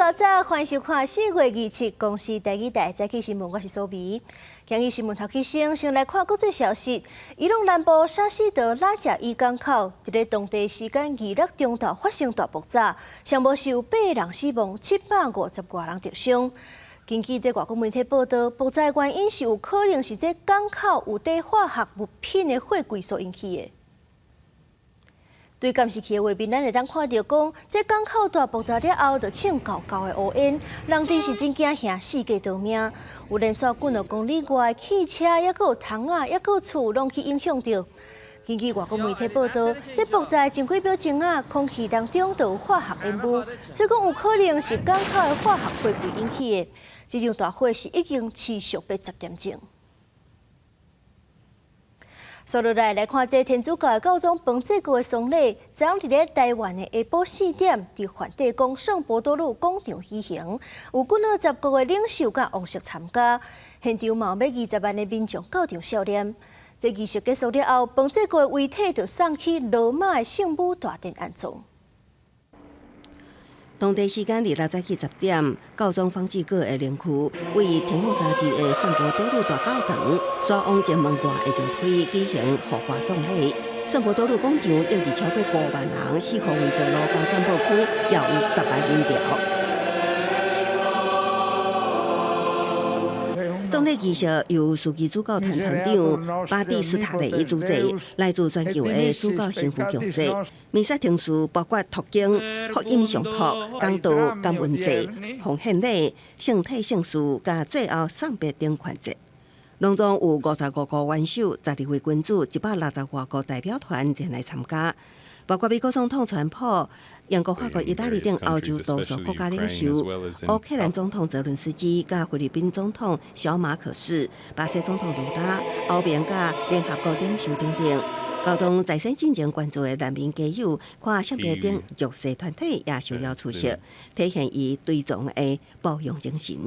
早早，欢迎收看4月27公司第2台早起新闻，我是苏眉。今日新闻头起先来看国际消息。伊朗南部沙西德拉贾伊港口，伫咧当地时间2日中昼发生大爆炸，上无是有8人死亡，750多人受伤。根据这外国媒体报道，爆炸原因是有可能是这港口有堆化学物品的货柜所引起的。 对监视器的画面，咱会当看到讲，这港口大爆炸了后，就冲高高的乌烟，人哋是真惊吓，四界逃命。有连续几多公里外的汽车，也有窗啊，也有厝，拢去影响到。根据外国媒体报道，这爆炸前几秒钟啊，空气当中就有化学烟雾，所以讲有可能是港口的化学货柜引起的。这场大火是已经持续10点钟。 接落来看这天主教的教宗彭济各的丧礼，昨日伫台湾的下晡4点，伫梵蒂冈圣伯多禄广场举行，有几20国的领袖甲王室参加，现场嘛有20万的民众到场悼念。这仪式结束了后，彭济各的遗体就送去罗马的圣母大殿安葬。 当地时间2日早起10点，教宗方济各的灵柩为天空沙基的圣伯多禄大教堂刷往前门外的石梯举行护花葬礼。圣伯多禄广场约有超过5万人4号位的罗高转播区，也有10万人潮。 葬礼仪式由书记主教团团长巴蒂斯塔雷主持，来自全球的主教神父共祭。弥撒程序包括读经、福音上托、讲道、感恩祭、奉献礼、圣体圣事，加最后送别等环节。隆中有55个元首、12位君主、160多个代表团前来参加，包括美国总统川普。 英国、法国、意大利等欧洲多数国家领袖，乌克兰总统泽伦斯基、加菲律宾总统小马可士、巴西总统卢拉、欧盟加联合国领袖等等。教宗在线进行关注的难民家友，看性别等弱势团体也受邀出席，体现伊对众的包容精神。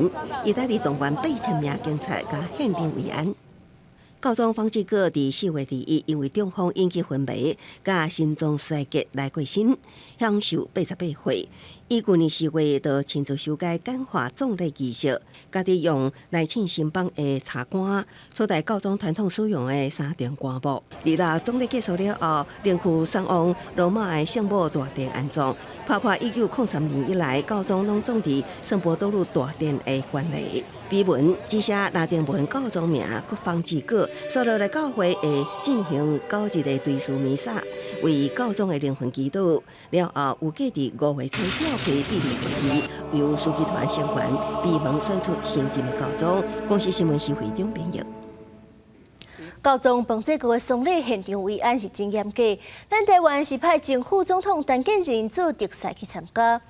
意大利动员8000名警察加宪兵维安。 教宗方济各伫4月2日，因为中风引起昏迷，加心脏衰竭来过身，享受88岁。伊去年4月就亲自修改简化葬礼仪式，家己用来庆新邦的茶杆取代教宗传统使用的3重棺木。2日葬礼结束了后，灵柩送往罗马的圣母大殿安葬。包括1903年以来，教宗拢葬伫圣伯多禄大殿的관礼。 碑文只写拉丁文教宗名，佮方济各，所落来教会会进行9日的对数弥撒，为教宗的灵魂祈祷。了后有计伫5月初召开庇理会议，由书记团成员闭门选出新任的教宗。公司新闻是会长编译。 教宗彭济各的丧礼现场维安是真严格，咱台湾是派前副总统陈建仁做特使去参加。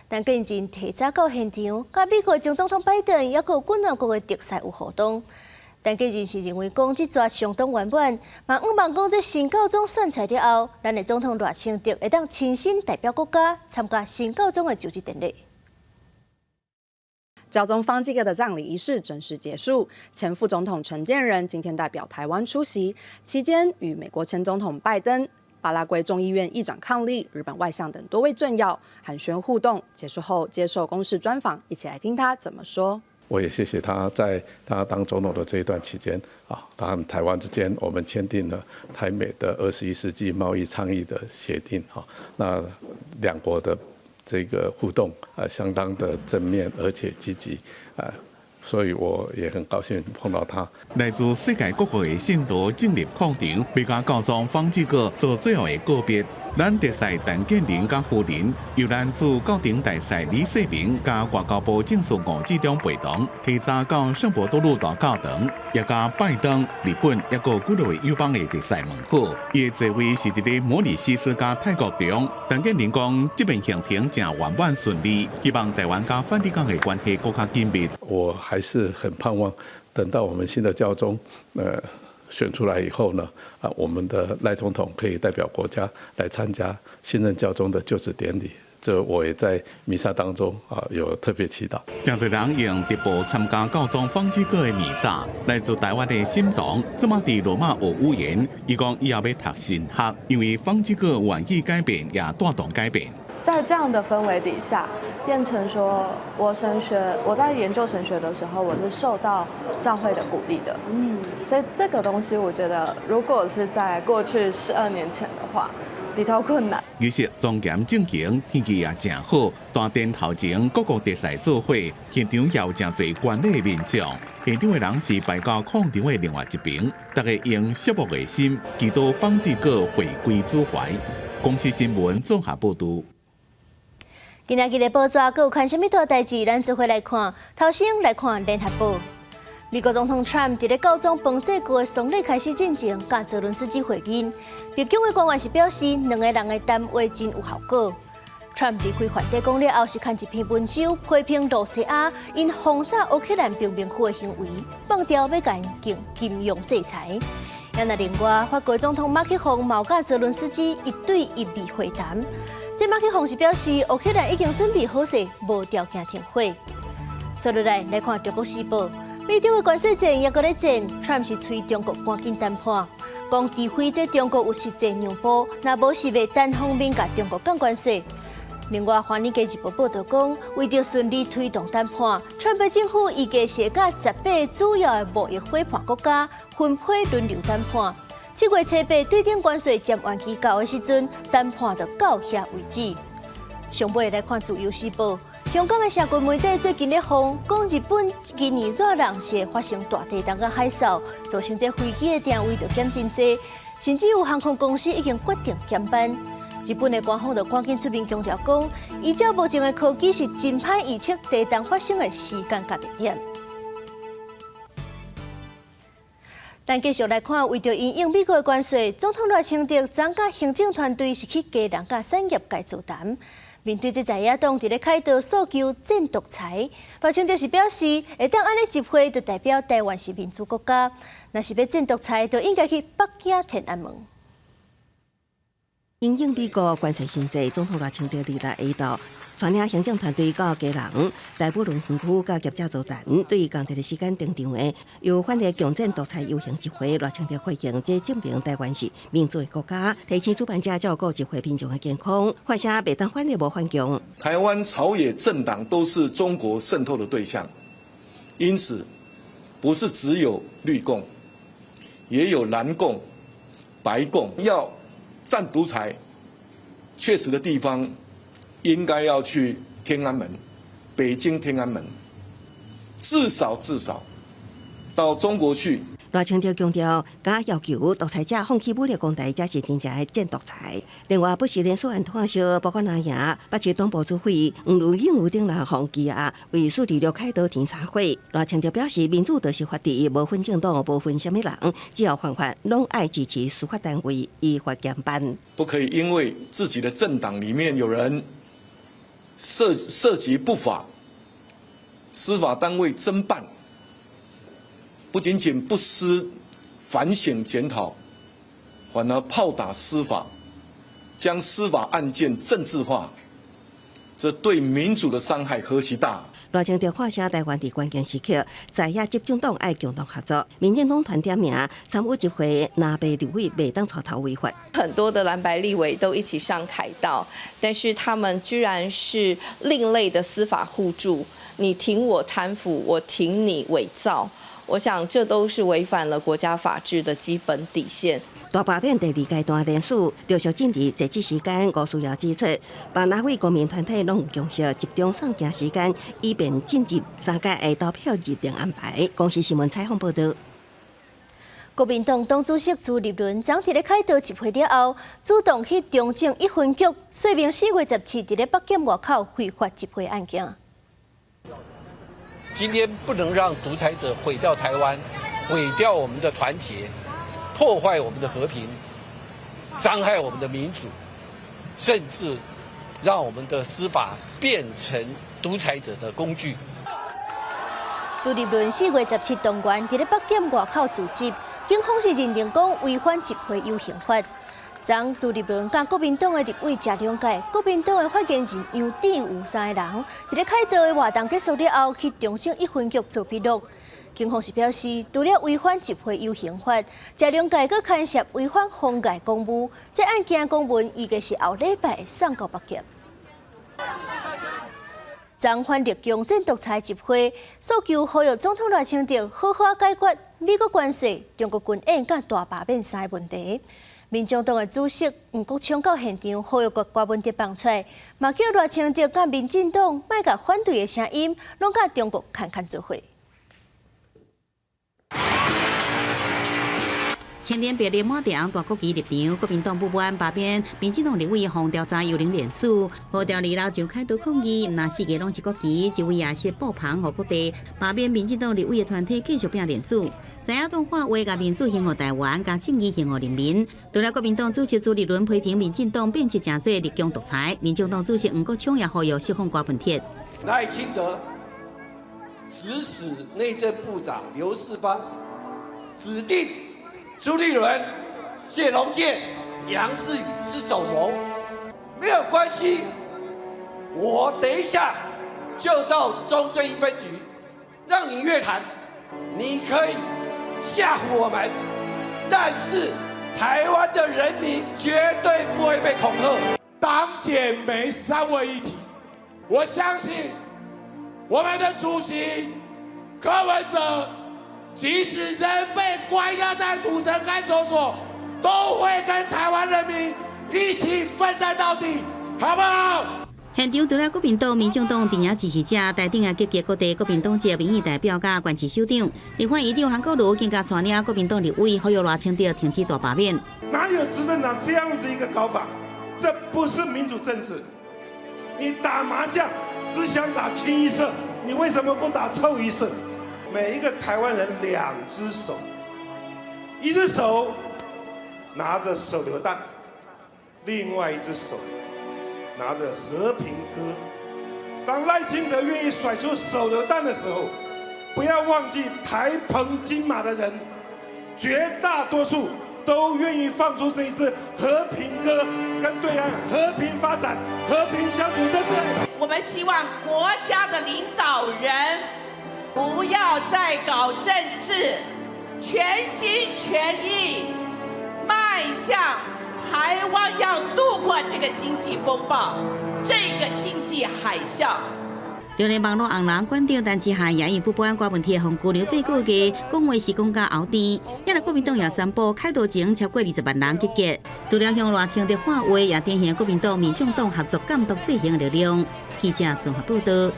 陈建仁提早到现场，甲美国前总统拜登也有几国的特使有互动。陈建仁是认为讲这撮相当圆满，嘛希望讲这新教宗选出来了后，咱的总统赖清德会当亲身代表国家参加新教宗的就职典礼。 教宗方济各的葬礼仪式正式结束，前副总统陈建仁今天代表台湾出席，期间与美国前总统拜登、巴拉圭众议院议长伉俪、日本外相等多位政要寒暄互动。结束后接受公视专访，一起来听他怎么说。我也谢谢他在他当总统的这一段期间啊，他和台湾之间我们签订了台美的21世纪贸易倡议的协定啊，那两国的 这个互动相当的正面而且积极所以我也很高兴碰到他。来自世界各国的信徒进入矿场，为甲教宗方济各做最后的告别。咱特使陈建仁甲夫人，由咱驻教廷大使李世民甲外交部正式吴志忠陪同，提早到圣伯多禄大教堂，也甲拜登、日本也有几位友邦的特使问候。伊的座位是伫咧摩里西斯加泰国中。陈建仁讲，这边行程正圆满顺利，希望台湾甲梵蒂冈的关系更加紧密。我还是很盼望，等到我们新的教宗选出来以后呢，我们的赖总统可以代表国家来参加新任教宗的就职典礼。这我也在弥撒当中有特别祈祷。真侪人用直播参加教宗方济各的弥撒，来自台湾的心堂，即马伫罗马学语言。伊讲以后要读神学，因为方济各愿意改变，也带动改变。在这样的氛围底下，变成说我在研究神学的时候，我是受到教会的鼓励的。所以这个东西，我觉得如果是在过去12年前的话，比较困难。仪式庄严正经，天气也正好，大殿头前各个特赛做伙，现场也有真侪观礼民众。现场的人是摆到广场的另外一边，大家用肃穆的心，祈祷方志哥回归祖怀。公司新闻综合报道。今仔日的报纸，佮有看什么大代志？咱做伙来看。头先来看联合报。美国总统 Trump 伫咧告总彭制国的丧礼开始进前，甲泽伦斯基会面。白宫的官员是表示，两个人的谈话真有效果。Trump 离开梵蒂冈了后，是看一篇文章批评罗西亚因轰炸乌克兰平民区的行为，放调要甲因金融制裁。也那另外，法国总统马克宏毛甲泽伦斯基一对一面会谈。这马克宏是表示，乌克兰已经准备好势，无条件停火。接落来看中国时报，美中的关税战也搁咧战 ，Trump 是催中国赶紧谈判，讲除非这中国有实际让步，若无是袂单方面甲中国降关税。另外，《华尔街日报》报道讲，为着顺利推动谈判，Trump 政府预计是甲18主要的贸易伙伴国家分批轮流谈判。7月7日对顶关税占完期到的时阵，谈判就到遐为止。上尾来看《自由时报》，香港的社群媒体最近咧轰讲日本今年热浪是发生大地震甲海啸，造成这飞机的定位就减真济，甚至有航空公司已经决定减班。日本的官方就赶紧出面强调讲，依照目前的科技是真歹预测地震发生的时间甲地点。咱继续来看，为着因应美国的关税，总统赖清德昨甲行政团队是去家人甲产业界座谈。面对这在野党伫咧开刀诉求战独裁，赖清德是表示，会当安尼集会，就代表台湾是民主国家。若是要战独裁，就应该去北京天安门。因应美国关税新制，总统赖清德日来下昼带领行政团队到家人大埔仑园区甲业者座谈，对于同一个时间登场的由反对强战独裁游行集会，赖清德回应，这证明台湾是民主的国家，提醒主办者照顾集会民众的健康，反正袂当反对无反共。台湾朝野政党都是中国渗透的对象，因此不是只有绿共，也有蓝共、白共。要战独裁，确实的地方应该要去天安门，北京天安门，至少到中国去。赖清德强调，敢要求独裁者放弃武力攻台，才是真正的战独裁。另外，不时连锁案探烧，包括南洋、北市东部主委黄如英有顶人放羁押，为数第6开刀调查会。赖清德表示，民主就是法治，无分政党，无分什么人，只要犯法，拢爱支持司法单位依法严办。不可以因为自己的政党里面有人涉及不法，司法单位侦办。不仅仅不思反省检讨，反而炮打司法，将司法案件政治化，这对民主的伤害何其大！赖清德话声台湾伫关键时刻，在野执政党爱共同合作。民进党团点名参与集会，若被立委袂当带头违法。很多的蓝白立委都一起上凯道，但是他们居然是另类的司法互助，你挺我贪腐，我挺你伪造。我想，这都是违反了国家法治的基本底线。大罢免第2阶段联署陆续进入截止时间，无需要指出，别哪位公民团体拢有强势集中上架时间，以便进入3届的投票日程安排。公司新闻采访报道。国民党党主席朱立伦昨日咧开刀集会了后，主动去中正1分局说明4月17日咧北检外口非法集会案件。今天不能让独裁者毁掉台湾，毁掉我们的团结，破坏我们的和平，伤害我们的民主，甚至让我们的司法变成独裁者的工具。朱立伦4月17动员伫咧北检外口聚集，警方是认定讲违反集会游行法。昨朱立伦甲国民党的立委谢良介、国民党的发言人杨智有3个人，伫咧开道的活动结束了后，去中正1分局做笔录。警方是表示，除了违反集会游行法，谢良介佫牵涉违反妨碍公务，这案件公文预计是后礼拜送到北检。曾反力强政独裁集会，诉求呼吁总统赖清德好好解决美国关系、中国军演甲大罢免三个问题。民众党的主席吴国昌到现场呼吁各国问题放出，嘛叫赖清德甲民进党莫甲反对的声音，拢甲中国侃侃做伙。青年别列满场，大国旗立场，国民党不满罢免，民进党立委黄调查幽灵连署，何调二楼就开刀抗议，那四个拢是国旗，一位也是布旁和各地罢免民进党立委的团体继续拼连署。在野党化为甲民主献互台湾，甲正义献互人民。除了国民党主席朱立伦批评民进党变质正多，立强独裁，民进党主席吴国昌也呼吁释放郭文铁。赖清德指使内政部长刘世芳指定朱立伦、谢龙介、杨志宇是首谋，没有关系。我等一下就到中正一分局，让你约谈，你可以吓唬我们，但是台湾的人民绝对不会被恐吓。党检媒三位一体，我相信我们的主席柯文哲。即使人被关押在土城看守所，都会跟台湾人民一起奋战到底，好不好？现场除了国民党、民众党阵营支持者，台顶也集结各地国民党籍民意代表甲县市首长。立法院长韩国瑜更加带领国民党立委呼吁赖清德停止大罢免。哪有执政党这样子一个搞法？这不是民主政治。你打麻将只想打清一色，你为什么不打臭一色？每一个台湾人两只手，一只手拿着手榴弹，另外一只手拿着和平鸽。当赖清德愿意甩出手榴弹的时候，不要忘记台澎金马的人，绝大多数都愿意放出这一支和平鸽，跟对岸和平发展、和平相处，对不对？我们希望国家的领导人不要再搞政治，全心全意迈向台湾要度过这个经济风暴，这个经济海啸。就连网络红人馆长陈志涵也因不满郭文铁和姑娘被告嘅讲话是讲甲后甜，一来国民党也宣布开刀前超过20万人集结，除了向赖清德喊话，也展现国民党、民众党合作监督执行的力量。记者综合报道。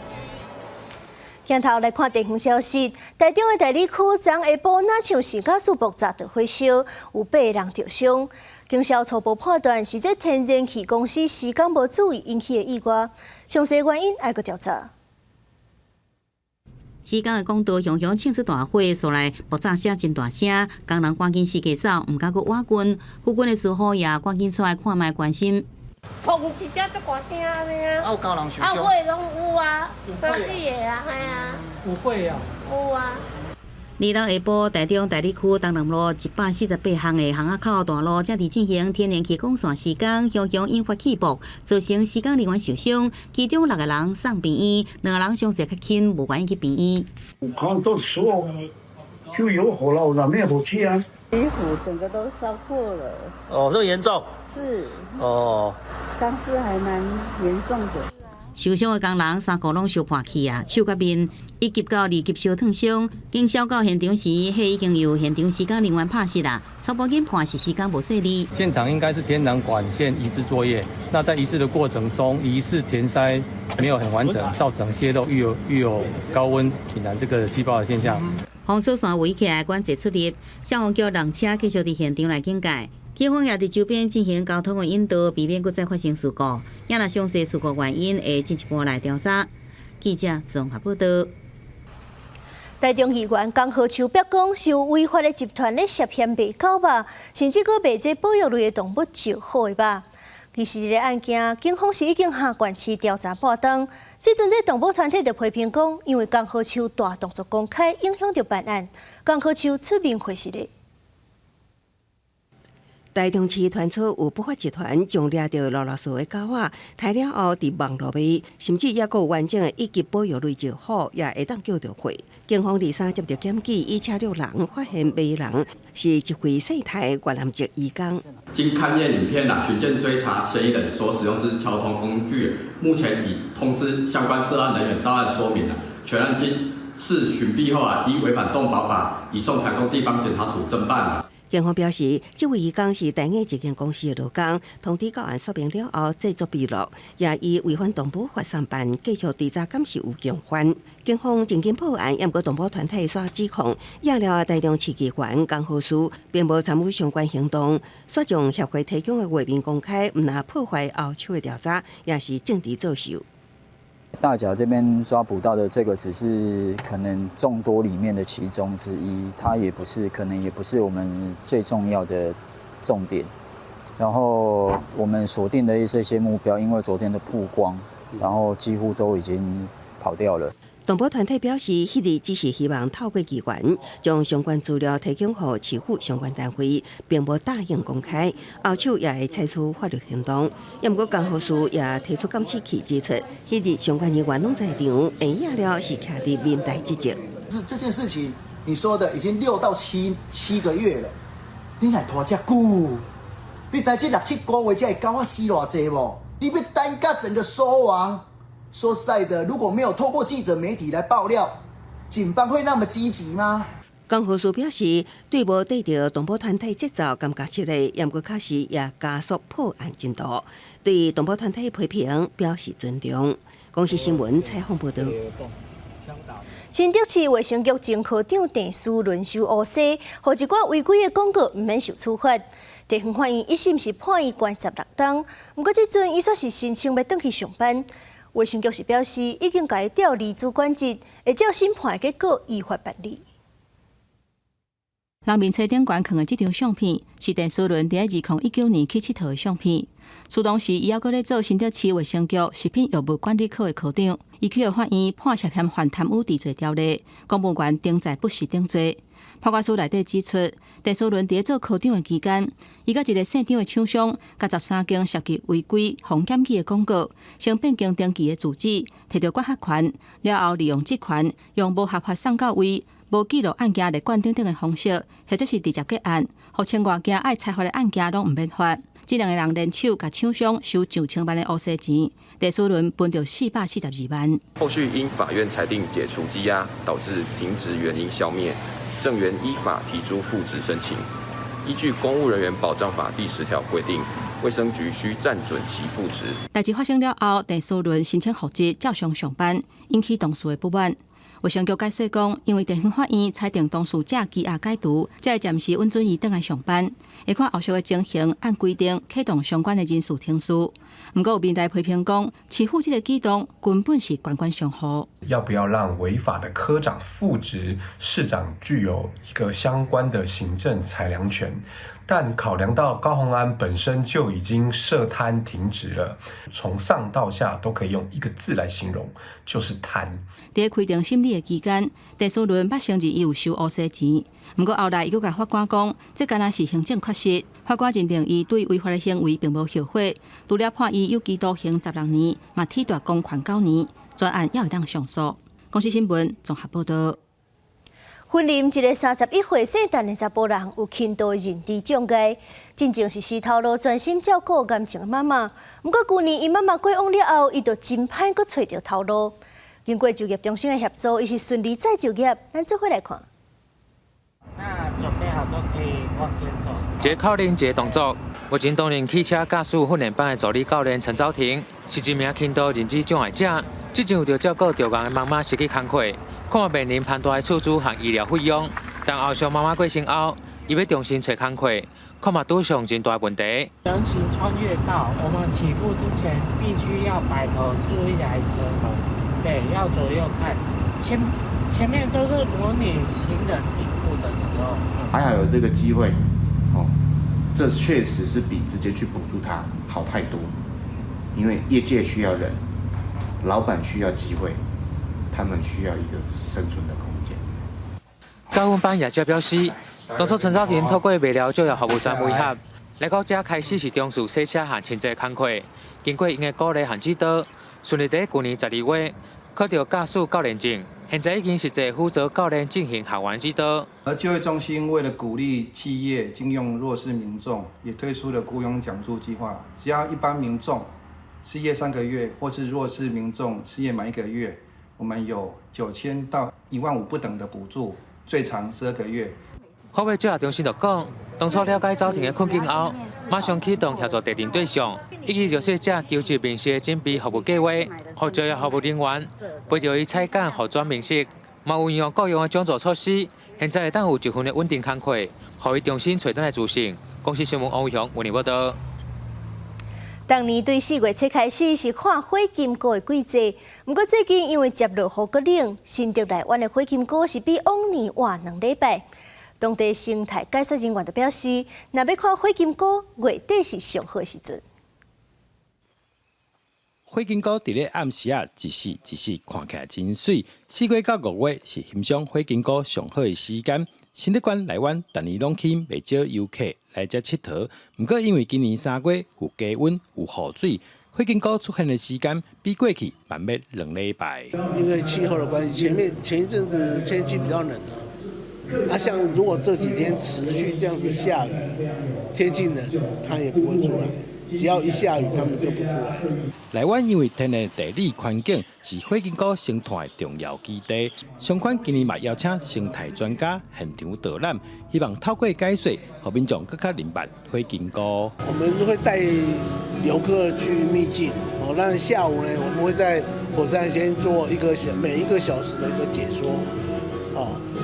镜头来看地方消息，台中的大理区昨下晡那场是加速爆炸着火烧，有8人受伤。警消初步判断是这天然气公司施工无注意引起的意外，详细原因还佫调查。施工的管道熊熊呛出大火，所来爆炸声真大声，工人赶紧四界走，唔敢佫挖滚。附近的住户也赶紧出来看卖关心。砰一声，足大声的啊！有教人受伤？啊，火拢有啊，当地的啊，系啊。有火啊？有啊。2日下晡，台中大理区东南路148巷的巷仔口大路正伫进行天然气管线施工，熊熊引发气爆，造成施工人员受伤，其中6个人送病院，2个人伤势较轻，无愿意去病院。看到时候就有火了，我灭火器啊。衣服整个都烧破了。哦，这么严重？是。哦。伤势还蛮严重的。受伤的工人3个拢烧破气啊，手甲面以及到2级烧烫伤。警消到现场时，迄已经由现场施工人员拍摄啦。初步研判是施工无顺利。现场应该是天然管线移植作业，那在移植的过程中，疑似填塞没有很完整，造成泄漏，遇有高温引燃这个气爆的现象。防火线围起来，管制出力，消防局人车继续伫现场来警戒。警方也伫周边进行交通的引导，避免再再发生事故。也若详细事故原因，会进一步来调查。记者综合报道。台中议员江和秋表讲，是有违法的集团咧涉嫌卖狗肉，甚至佫卖这保育类的动物就好的肉。其实，这个案件，警方是已经下悬市调查半档。即阵，这动物团体就批评讲，因为江和秋大动作公开，影响到办案。江和秋出面回实的。台中市团草有不法集团将掠到落索的狗仔抬了后伫网络卖，甚至也有完整的一级保育类就好，也会当叫到货。警方23接到检举，以车6人发现卖人是一位世态越南籍移工。经勘验影片寻线追查嫌疑人所使用之交通工具，目前已通知相关涉案人员到案说明了。全案经视询毕后依违反动保法，移送台中地方检察署侦办了。警方表示，这位移工是台艺一间公司的劳工，通知到案说明了后，制作笔录，也以违反动保法上班，继续追查监视有共犯。警方曾经破案，也毋过动保团体所指控，也了台中市机关江浩书并无参与相关行动，所将协会提供的画面公开，毋但破坏后手的调查，也是政治作秀。大甲这边抓捕到的这个只是可能众多里面的其中之一，它也不是，可能也不是我们最重要的重点。然后我们锁定的这些目标，因为昨天的曝光，然后几乎都已经跑掉了。动保团体表示，迄日只是希望透过机关将相关资料提供给市府相关单位，并无答应公开。后手也会采取法律行动。也毋过，江浩书也提出监视器指出，迄日相关人员拢在场，也了是徛伫面台之职。这件事情，你说的已经6到7个月了，你来拖遮久？你知这6、7个月才会狗仔死偌济无？你要等到整个收亡？说实在的，如果没有透过记者媒体来爆料，警方会那么积极吗？江浩书表示，对无对着动保团体节奏感觉失礼，也毋过确实也加速破案进度，对动保团体批评表示尊重。公视新闻采访报道。新竹市卫生局前科长郑思轮受诬陷，互一寡违规的广告毋免受处罚。地方法院一审是判伊关16天，毋过即阵伊煞是申请要转去上班。卫生局是表示，已经甲伊调离主管职，会照审判的结果依法办理。人民车顶悬放的这张相片，是郑思轮伫2019年去佚佗的相片。此当时，伊还阁咧做新竹市卫生局食品药物管理科的科长，伊去互法院判涉嫌犯贪污治罪条例，公务员顶载不实等罪。判决书内底指出，郑思轮伫做科长的期间，伊甲一个姓张的厂商，甲13间涉及违规、防检举的广告，先变更登记的住址，摕到管辖权，了后利用职权，用无合法送到位、无记录案件列管等等的方式，或者是直接结案，互千外件爱裁罚的案件拢毋免罚。这2个人联手，甲厂商收上千万的乌西钱，郑思轮分到442万。后续因法院裁定解除羁押，导致停职原因消灭，正原依法提出复职申请。依据《公务人员保障法》第10条规定，卫生局需暂准其复职。代志发生了后，郑思轮申请复职，照常上班，引起同事的不满。卫生局解释讲，因为地方法院裁定当事者羁押解除，才会暂时允准伊转来上班。会看后续的情形，按规定启动相关的人事听书。不过有民代批评讲，市府这个举动根本是官官相护。要不要让违法的科长复职，市长具有一个相关的行政裁量权？但考量到高虹安本身就已经涉贪停职了，从上到下都可以用一个字来形容，就是贪。在开庭审理的期间，郑思轮捌承认伊有收乌西钱，不过后来伊佫甲法官讲，这敢若是行政缺失。法官认定伊对违法的行为并无后悔，除了判伊有期徒刑16年，嘛褫夺公权9年，专案也会当上诉。公视新闻综合报道。婚临一个31岁姓陈的查甫人有轻度认知障碍，真正是死头路专心照顾癌症的妈妈。不过去年伊妈妈过往了后，伊就真歹阁找到头路。经过就业中心的协助，伊是顺利再就业。咱做伙来看。那准备好都可以往前走。一个口令，一个动作。目前担任汽车驾驶训练班的助理教练陈昭婷，是一名轻度认知障碍者。即阵有着照顾着癌的妈妈失去工课，看嘛面临庞大的厝租和医疗费用。但后续妈妈过身后，伊要重新找工课，看嘛拄上真大问题。人行穿越道，我们起步之前必须要摆头注意来车头，对，要左右看。前面都是模拟行人进步的时候。还好有这个机会，这确实是比直接去补助他好太多，因为业界需要人，老板需要机会，他们需要一个生存的空间。教训班也则表示，当初陈昭婷透过未了就业服务站配合，来到这开始是中暑洗车和清洁工课，经过因的鼓励和指导，顺利在去年12月考到驾驶教练证。现在已经实际负责教练进行校园指导。而就业中心为了鼓励企业聘用弱势民众，也推出了雇佣奖助计划。只要一般民众失业3个月，或是弱势民众失业满1个月，我们有9000到15000不等的补助，最长12个月。服务接下中心就讲，当初了解走停的困境后，马上启动协助特定对象以及弱势者求职面试的准备服务计划，让就业服务人员陪着伊采检、核转面试，嘛有运用各样的奖助措施。现在会当有1份的稳定工课，让伊重新找回来自信。公司新闻王伟雄为你报道。当年对4月初开始是看火金菇的季节，不过最近因为接落雨搁冷，新竹内湾的火金菇是比往年晚2礼拜。当地生态解说人员就表示，若要看火金菇，月底是上好的时阵。火金菇伫咧暗时一时看起来真水。4月到5月是欣赏火金菇上好的时间。新竹县内湾逐年拢起袂少游客来遮佚佗，不过因为今年3月有低温有雨水，火金菇出现的时间比过去慢灭2礼拜。因为气候的关系，前一阵子天气比较冷像如果这几天持续这样子下雨，天气冷，它也不会出来。只要一下雨，它们就不出来了。内湾因为天然地理环境是火金菇生态的重要基地，相关今年嘛邀请生态专家现场导览，希望透过解说，让民众更加明白火金菇。我们会带游客去秘境，那下午呢，我们会在火山先做每1个小时的一个解说，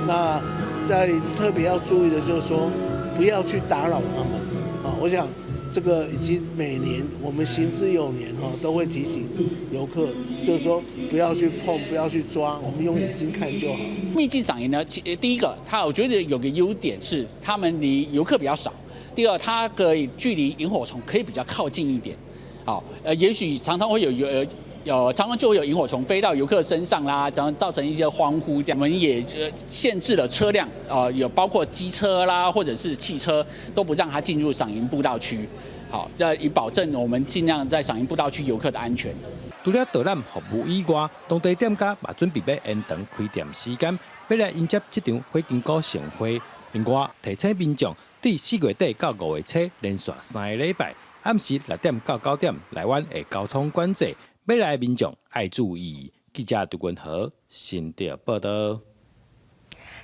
那在特别要注意的就是说，不要去打扰他们，我想。这个已经每年我们行之有年都会提醒游客，就是说不要去碰，不要去抓，我们用眼睛看就好。秘境赏萤呢，第一个，我觉得有个优点是，他们离游客比较少；第二，它可以距离萤火虫可以比较靠近一点。也许常常会常常就会有萤火虫飞到游客身上啦，造成一些欢呼。这样，我们也限制了车辆，有包括机车啦，或者是汽车，都不让它进入赏萤步道区。好，以保证我们尽量在赏萤步道区游客的安全。除了导览服务以外，当地店家也准备要延长开店时间，要来迎接这场火金菇盛会。另外，提醒民众对4月底到5月初连续3个礼拜，暗时6点到9点，内湾的交通管制。要来的民众爱注意。记者杜君豪新竹报道。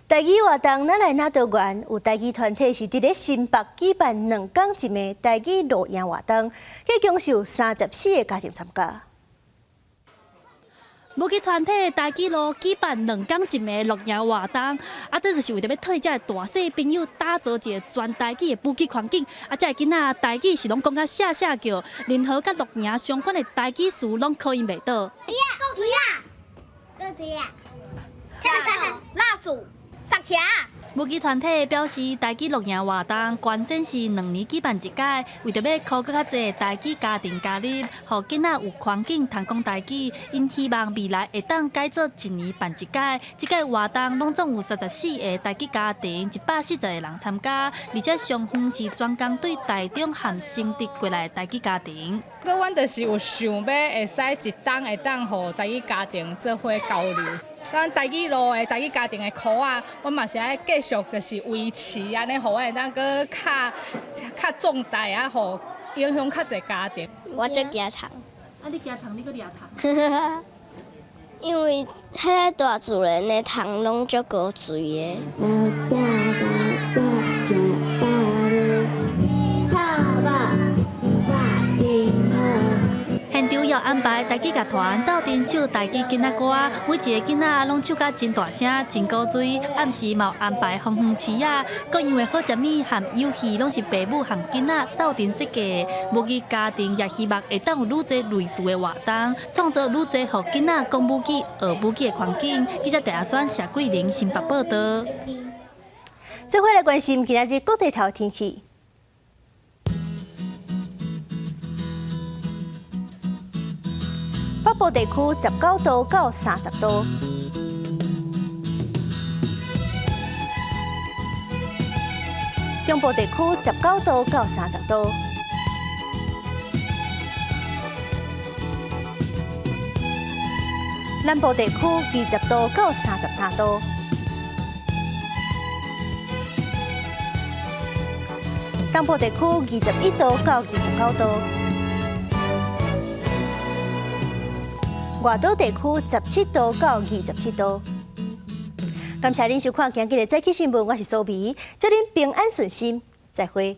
台语活动哪来哪多元？有台语团体是伫咧新北举办2天1夜台语露营活动，计共是有34个家庭参加。武器团体台基路举办2天1夜露营活动，这就是为着要替这大小朋友打造一个全台语的武器环境。这个囡仔台语是拢讲较写叫，任何甲露营相关的台语词拢考验袂到。跳岛、老鼠、塞车。武器团体表示，台语露营活动原先是2年举办1届，为着要靠较侪台语家庭加入，互囡仔有环境通讲台语，因希望未来会当改做1年办1届。这届活动拢总有34个台语家庭，140个人参加，而且上远是专攻对台中和新竹过来的台语家庭。阮就是有想要会使1天会当互台语家庭做伙交流。咱台语路的台语家庭的苦啊，我嘛是爱继续就是维持安尼，互我会当搁较壮大啊，互影响较侪家庭。我做加糖。你加糖，你搁掠糖？因为迄个大自然的糖拢足高水的。现场要安排台语乐团斗阵唱台语囡仔歌，每一个囡仔拢唱甲真大声、真古锥。暗时嘛安排风风市啊，各因为好食物和游戏拢是父母和囡仔斗阵设计的。母语家庭也希望会当有愈侪类似的活动，创造愈侪互囡仔讲母语、学母语的环境。记者陈选谢桂玲新北报道。接回来关心今仔日各地头天气。北部地区19度到30度。中部地区19度到30度。南部地区20度到33度，东部地区21度到29度，外岛地区17度到27度。感谢您收看今日的早起新闻，我是苏眉，祝您平安顺心，再会。